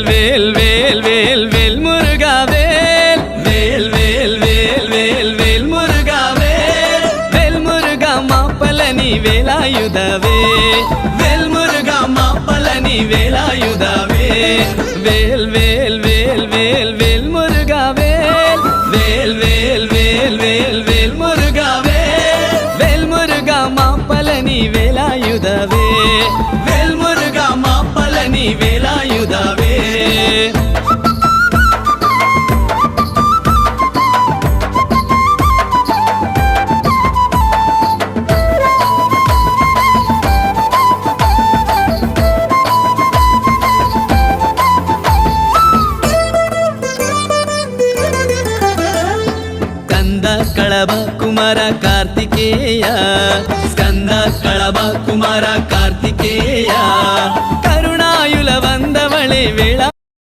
வேல் வேல் வேல் வேல் முருகா வேல் வேல் வேல் வேல் வேல் வேல் முருகா வேல் வேல் முருகா மாப்பலனி வேலாயுதவே வேல் முருகா மாப்பலனி வேலாயுதவே வேல் வேல் வேல் வேல் வேல் முருகா வேல் வேல் வேல் வேல் வேல் வேல் முருகா வேல் வேல் முருகா மாப்பலனி வேலாயுதவே வேல் முருகா மாப்பலனி வேலாயுதவே Skanda కళభ కుమార Karthikeya Skanda కళభ కుమార Karthikeya కరుణాయుల వందవళే వేళా